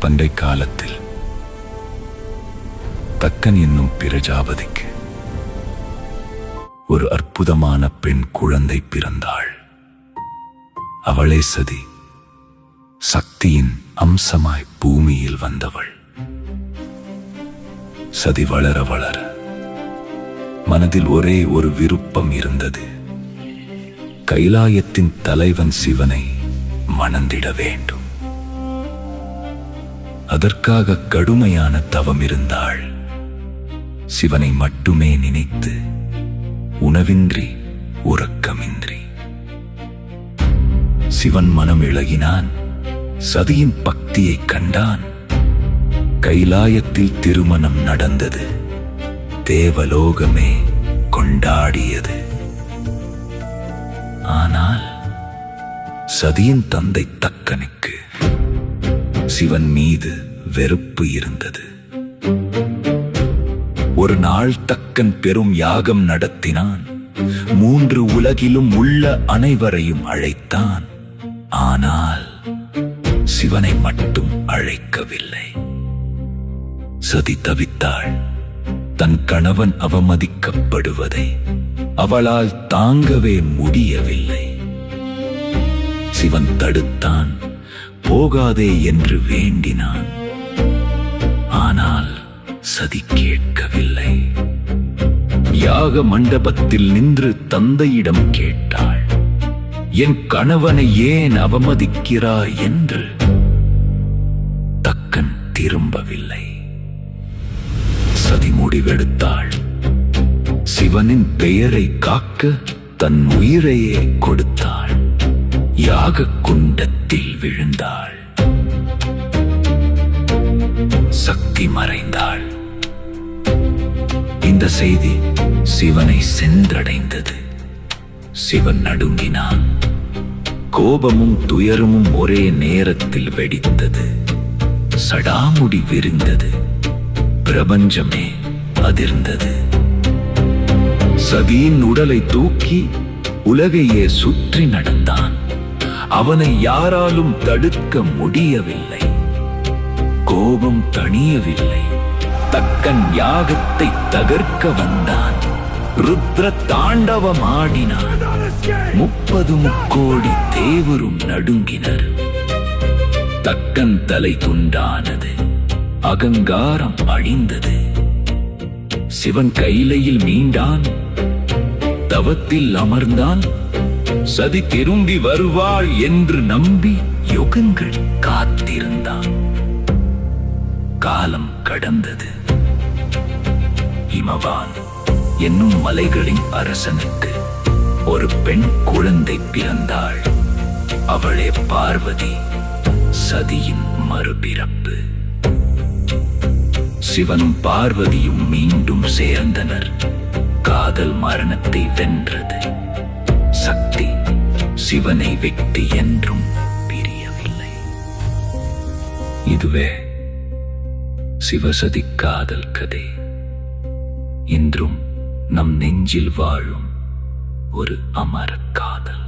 பண்டை காலத்தில் தக்கன் என்னும் பிரஜாபதிக்கு ஒரு அற்புதமான பெண் குழந்தை பிறந்தாள். அவளே சதி, சக்தியின் அம்சமாய் பூமியில் வந்தவள். சதி வளர வளர மனதில் ஒரே ஒரு விருப்பம் இருந்தது. கைலாயத்தின் தலைவன் சிவனை மணந்திட வேண்டும். அதற்காக கடுமையான தவம் இருந்தாள். சிவனை மட்டுமே நினைத்து, உணவின்றி உறக்கமின்றி. சிவன் மனம் இளகினான். சதியின் பக்தியை கண்டான். கைலாயத்தில் திருமணம் நடந்தது. தேவலோகமே கொண்டாடியது. ஆனால் சதியின் தந்தை தக்கனுக்கு சிவன் மீது வெறுப்பு இருந்தது. ஒரு நாள் தக்கன் பெரும் யாகம் நடத்தினான். 3 உலகிலும் உள்ள அனைவரையும் அழைத்தான். ஆனால் சிவனை மட்டும் அழைக்கவில்லை. சதி தவித்தாள். தன் கணவன் அவமதிக்கப்படுவதை அவளால் தாங்கவே முடியவில்லை. சிவன் தடுத்தான். போகாதே என்று வேண்டினான். ஆனால் சதி கேட்கவில்லை. யாக மண்டபத்தில் நின்று தந்தையிடம் கேட்டாள், என் கணவனை ஏன் அவமதிக்கிறாய் என்று. தக்கன் திரும்பவில்லை. சதி முடிவெடுத்தாள். சிவனின் பெயரை காக்க தன் உயிரையே கொடுத்தாள். யாக குண்டத்தில் விழுந்தாள். சக்தி மறைந்தாள். இந்த செய்தி சிவனை சென்றடைந்தது. சிவன் நடுங்கினான். கோபமும் துயரமும் ஒரே நேரத்தில் வெடித்தது. சடாமுடி விரிந்தது. பிரபஞ்சமே அதிர்ந்தது. சதியின் உடலை தூக்கி உலகையே சுற்றி நடந்தான். அவனை யாராலும் தடுக்க முடியவில்லை. கோபம் தணியவில்லை. தக்கன் யாகத்தை தகர்க்க வந்தான். ருத்ர தாண்டவம் ஆடினான். 30 முக்கோடி தேவரும் நடுங்கினர். தக்கன் தலை துண்டானது. அகங்காரம் அழிந்தது. சிவன் கைலையில் மீண்டான். தவத்தில் அமர்ந்தான். சதி திரும்பி வருவாள் என்று நம்பி யுகங்கள் காத்திருந்தான். காலம் கடந்தது. இமவான் என்னும் மலைகளின் அரசனுக்கு ஒரு பெண் குழந்தை பிறந்தாள். அவளே பார்வதி, சதியின் மறுபிறப்பு. சிவனும் பார்வதியும் மீண்டும் சேர்ந்தனர். காதல் மரணத்தை வென்றது. சக்தி சிவனை விட்டு என்றும் பிரியவில்லை. இதுவே சிவசதி காதல் கதை. இன்றும் நம் நெஞ்சில் வாழும் ஒரு அமர காதல்.